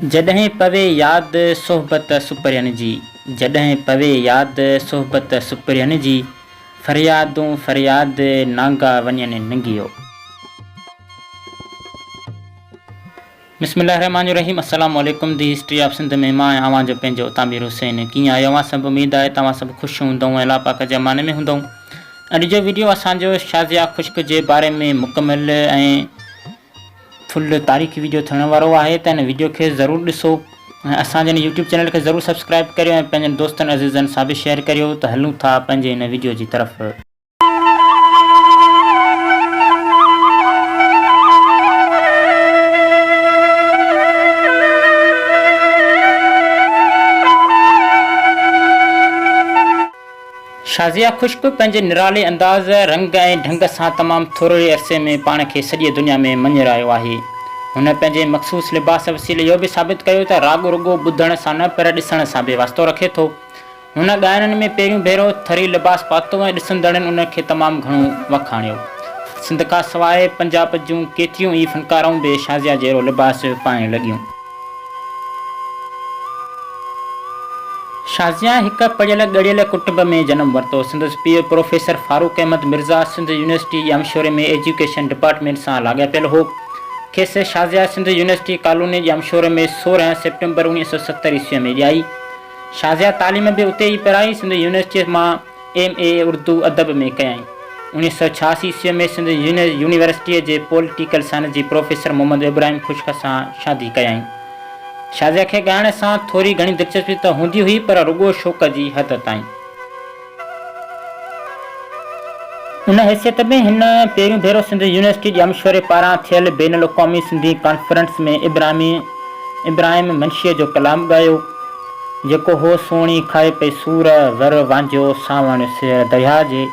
जॾहिं पवे यादि सोहबत सुपरियन जी, जॾहिं पवे यादि सोहबत सुपरियन जी, फरियादूं फरियाद नांगा वञनि नंगियो। बिस्मिल्लाहिर्रहमानिर्रहीम। अस्सलाम वालेकुम। दी हिस्ट्री ऑफ सिंध में मां आवां जो पंहिंजो तामिर हुसैन। कीअं आहियो? अवां सभु उमेद आहे तव्हां सभु ख़ुशि हूंदव ऐं अलाह पाक जे अमान में हूंदव। अॼु जो वीडियो असांजो शाज़िया ख़ुश्क जे बारे में मुकमिल ऐं फुल तारीख़ी वीडियो थियण वारो आहे, त हिन वीडियो खे ज़रूरु ॾिसो ऐं असांजे हिन यूट्यूब चैनल खे ज़रूरु सब्सक्राइब करियो ऐं पंहिंजनि दोस्तनि अज़ीज़नि सां बि शेयर करियो। त हलूं था पंहिंजे हिन वीडियो जी तरफ़। शाज़िया ख़ुश्क पंहिंजे निराले अंदाज़, रंग ऐं ढंग सां तमामु थोरे अरसे में पाण खे सॼी दुनिया में मञरायो आहे। हुन पंहिंजे मख़सूस लिबास वसीले इहो बि साबित कयो त राॻु रुॻो ॿुधण सां न पर ॾिसण सां बि वास्तो रखे थो। हुन ॻाइणनि में पहिरियों भेरो थरी लिबास पातो ऐं ॾिसंदड़नि उन खे तमामु घणो वखाणियो। सिंध खां सवाइ पंजाब जूं केतिरियूं ई फ़नकारूं बि शाज़िया जहिड़ो लिबास पाइण लॻियूं। शाज़िया हिकु पढ़ियल ॻढ़ियल कुटुंब में जनमु वरितो। संदसि पीउ प्रोफेसर फारूक अहमद मिर्ज़ा सिंध यूनिवर्सिटी यमशोरे में एजुकेशन डिपार्टमेंट सां लाॻापियल हो। खेसि शाज़िया सिंध यूनिवर्सिटी कॉलोनी यमशोरे में 16 सेप्टेम्बर 1970 ईस्वीअ में ॼाई। शाज़िया तालीम बि उते ई पिराई। सिंध यूनिवर्सिटीअ मां MA उर्दू अदब में कयईं। 1986 ईस्वीअ में सिंध यूनिवर्सिटीअ जे पॉलिटिकल साइंस जी प्रोफेसर मोहम्मद इब्राहिम ख़ुश्क सां शादी कयईं। शाज़िया खे ॻाइण सां थोरी घणी दिलचस्पी त हूंदी हुई, पर रुॻो शौक़ जी हद ताईं। उन हैसियत में हिन पहिरियों भेरो सिंध यूनिवर्सिटी यमशोरे पारां थियल बैनुल अक़वामी सिंधी कॉन्फ्रेंस में इब्राहिम मंशीअ जो कलाम ॻायो, जेको हो सोणी खाए पई सूर वर वांझो सावण सिर दरिया जे।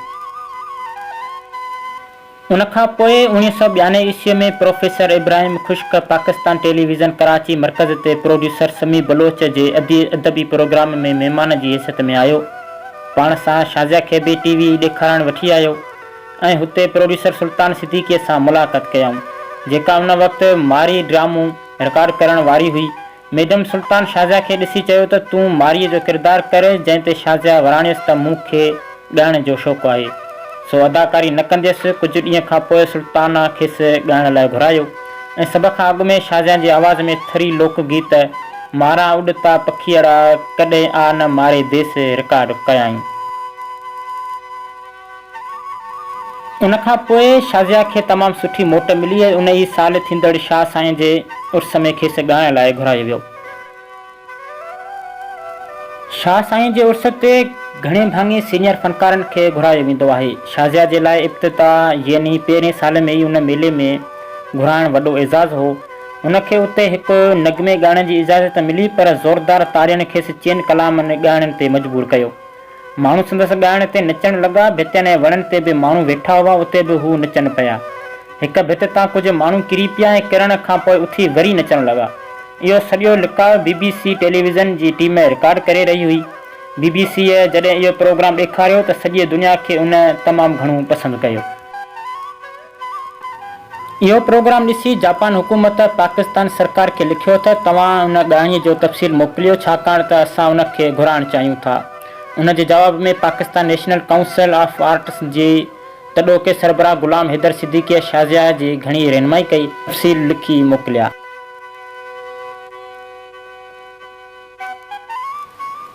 उनखां पोइ 1992 ईस्वीअ में प्रोफेसर इब्राहिम ख़ुश्क पाकिस्तान टेलीविज़न कराची मरकज़ ते प्रोड्यूसर समी बलोच जे अदबी प्रोग्राम में महिमान जी हैसियत में आयो। पाण सां शाज़िया खे बि TV ॾेखारणु वठी आयो ऐं हुते प्रोड्यूसर सुल्तान सिद्दीक़ीअ सां मुलाक़ात कयऊं, जेका उन वक़्तु मारी ड्रामो रिकॉर्ड करण वारी हुई। मैडम सुल्तान शाज़िया खे ॾिसी चयो त तूं मारीअ जो किरदारु कर, जंहिं ते शाज़िया वराणियसि त मूंखे ॻाइण जो शौक़ु आहे। सो अदाकारी न कंदसि। कुझु ॾींहं खां पोइ सुल्ताना खेसि ॻाइण लाइ घुरायो ऐं सभ खां अॻु में शाज़िया जी आवाज़ में थरी लोकगीत मारा उॾता पखीअड़ा कॾहिं आ न मारे देस रिकॉर्ड कयाईं। उनखां पोइ शाज़िया खे तमामु सुठी मोट मिली ऐं उन ई साल थींदड़ शाह साईं जे उर्स में खेसि ॻाइण लाइ घुरायो वियो। शाह साईं जे उर्स ते घणे भाङे सीनियर फ़नकारनि खे घुरायो वेंदो आहे। शाज़िया जे लाइ इब्तिदा यानी पहिरें साल में ई उन मेले में घुराइण वॾो एज़ाज़ हो। हुनखे उते हिकु नगमे ॻाइण जी इजाज़त मिली, पर ज़ोरदार तारियुनि खेसि चइनि कलामनि ॻाइण ते मजबूर कयो। माण्हू संदसि ॻाइण ते नचणु लॻा। भितियुनि ऐं वणनि ते बि माण्हू वेठा हुआ, उते बि हू नचनि पिया। हिकु भित तां कुझु माण्हू किरी पिया ऐं किरण खां पोइ उथी वरी नचणु लॻा। इहो सॼो लिकाउ BBC टेलीविज़न जी टीम रिकॉर्ड करे रही हुई। BBCअ जॾहिं इहो प्रोग्राम ॾेखारियो त सॼी दुनिया खे उन तमामु घणो पसंदि कयो। इहो प्रोग्राम ॾिसी जापान हुकूमत पाकिस्तान सरकार खे लिखियो त तव्हां उन ॻाइणीअ जो तफ़सील मोकिलियो, छाकाणि त असां उन खे घुराइणु चाहियूं था। उन जे जवाब में Pakistan national council of arts जे तॾोके सरबराह ग़ुलाम हैदर सिद्दीक़ीअ शाज़िया जी घणी रहनुमाई कई, तफ़सील लिखी मोकिलिया।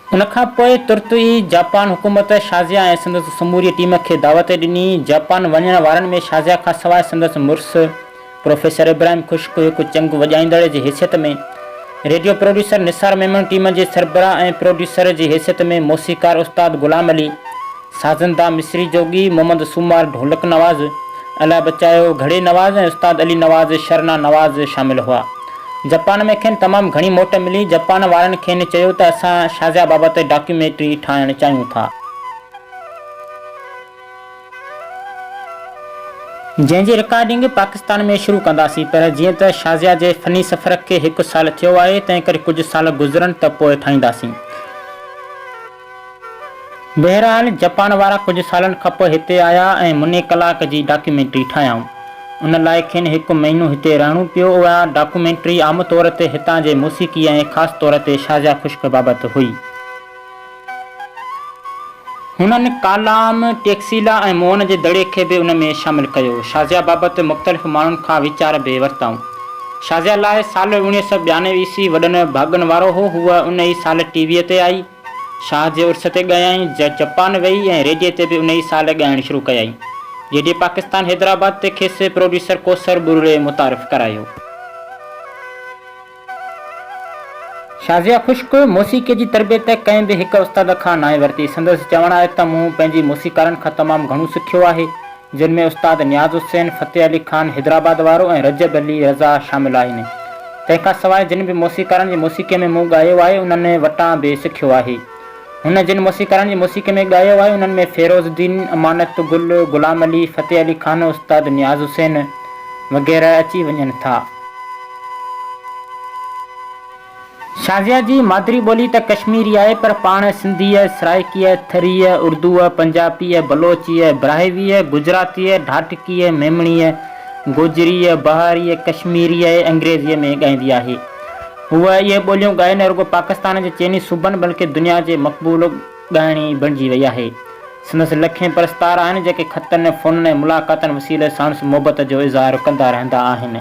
उनखां पोइ तुर्त ई जापान हुकूमत शाज़िया ऐं संदसि समूरी टीम खे दावत ॾिनी। जापान वञण वारनि में शाज़िया खां सवाइ संदसि मुड़ुस प्रोफेसर इब्राहिम ख़ुश्क हिकु चंगु वॼाईंदड़ जी हैसियत में, radio producer Nisar Memon team जे सरबराह ऐं प्रोड्यूसर जी हैसियत में मौसीकार उस्ताद ग़ुलाम अली, साज़ंदा मिस्री जोगी, मोहम्मद सूमार ढोलक नवाज़, अला बचायो घड़े नवाज़ ऐं उस्ताद अली नवाज़ शरना नवाज़ शामिल हुआ। जापान में खेनि तमामु घणी मोट मिली। जापान वारनि खेनि चयो त असां शाज़िया बाबति डॉक्यूमेंट्री ठाहिणु चाहियूं था, जंहिंजी रिकॉर्डिंग पाकिस्तान में शुरू कंदासीं, पर जीअं त शाज़िया जे फ़नी सफ़र खे 1 साल थियो आहे, तंहिं करे कुझु साल गुज़रनि त पोइ ठाहींदासीं। बहरहाल जापान वारा कुझु सालनि खां पोइ हिते आया ऐं मुने कलाक जी डॉक्यूमेंट्री ठाहियाऊं। उन लाइ खेनि 1 महीनो हिते रहणो पियो। उहा डॉक्यूमेंट्री आम तौर ते हितां जे मौसीक़ी ऐं ख़ासि तौर ते शाज़िया ख़ुश्क बाबति हुई। हुननि कालाम, टेक्सीला ऐं मोहन जे दड़े खे बि उन में शामिल कयो। शाज़िया बाबति मुख़्तलिफ़ माण्हुनि खां वीचार बि वरितऊं। शाज़िया लाइ साल 1992 ईस्वी वॾनि भाॻनि वारो हो। हूअ उन ई साल टीवीअ ते आई, शाह जे उर्स ते ॻायईं, जापान वई ऐं रेडियो ते बि उन ई साल ॻाइणु शुरू कयईं। जेॾी पाकिस्तान हैदराबाद ते खेसि प्रोड्यूसर कौसर बुर्रे मुतारिफ़ करायो। शाज़िया ख़ुश्क मौसीक़ीअ जी तरबियत कंहिं बि हिक उस्ताद खां नाहे वरिती। संदसि चवणु आहे त मूं पंहिंजी मौसीक़ारनि खां तमामु घणो सिखियो आहे, जिन में उस्ताद नियाज़ हुसैन, फ़तेह अली ख़ान हैदराबाद वारो ऐं रजब अली रज़ा शामिल आहिनि। तंहिंखां सवाइ जिन बि मौसीक़ारनि जी मौसीक़ीअ में मूं ॻायो आहे उन्हनि वटां बि सिखियो आहे। हुन जिन मौसीक़ारनि जी मौसीक़ी में ॻायो आहे उन्हनि में फ़िरोज़ुद्दीन, अमानत गुल, ग़ुलाम अली, फ़तेह अली ख़ान, उस्ताद नियाज़ हुसैन वग़ैरह अची वञनि था। शाज़िया जी मादरी ॿोली त कश्मीरी आहे, पर पाण सिंधीअ, सराइकीअ, थरीअ, उर्दूअ, पंजाबीअ, बलोचीअ, ब्राहिवीअ, गुजरातीअ, ढाटकीअ, मेमणीअ, गोजरीअ, बहारीअ, कश्मीरीअ ऐं अंग्रेज़ीअ में ॻाईंदी आहे। हूअ इहे ॿोलियूं ॻाए न रुॻो पाकिस्तान जे चइनी सूबनि बल्कि दुनिया जे मक़बूल ॻाइणी बणिजी वई आहे। संदसि लखें परस्तार आहिनि जेके ख़तनि, फ़ोननि ऐं मुलाक़ातनि वसीले साणुसि मुहबत जो इज़हार कंदा रहंदा आहिनि।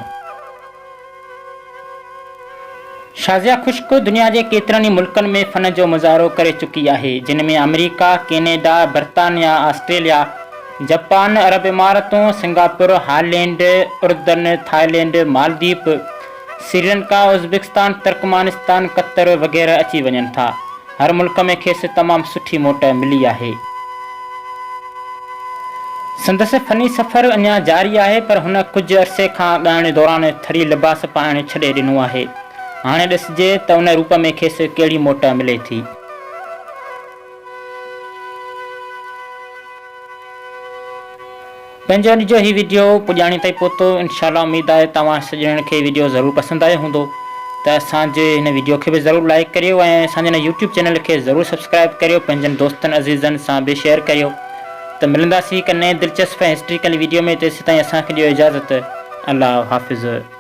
शाज़िया ख़ुश्क दुनिया जे केतिरनि ई मुल्कनि में फ़न जो मुज़ाहिरो करे चुकी आहे, जिन में अमेरिका, कैनेडा, बर्तानिया, ऑस्ट्रेलिया, जापान, अरब इमारतूं, सिंगापुर, हालैंड, उर्दन, Thailand, Maldives, Sri Lanka, Uzbekistan, Turkmenistan, Qatar वग़ैरह अची वञनि था। हर मुल्क में खेसि तमामु सुठी मोट मिली आहे। संदसि फ़नी सफ़र अञा जारी आहे, पर हुन कुझु अरसे खां ॻाइण दौरान थरी लिबास पाइणु छॾे ॾिनो आहे। हाणे ॾिसिजे त उन रूप में खेसि कहिड़ी मोट मिले थी। पंहिंजो अॼु जो ही वीडियो पुॼाणी ताईं पहुतो। इनशाअल्लाह उमेद आहे तव्हां सॼणनि खे वीडियो ज़रूरु पसंदि आयो हूंदो, त असांजे हिन वीडियो खे बि ज़रूरु लाइक करियो ऐं असांजे हिन यूट्यूब चैनल खे ज़रूरु सब्सक्राइब करियो, पंहिंजनि दोस्तनि अज़ीज़नि सां बि शेयर करियो। त मिलंदासीं हिकु नए दिलचस्प ऐं हिस्ट्रिकल वीडियो में। तेसिताईं असांखे ॾियो इजाज़त। अल्लाह हाफ़िज़।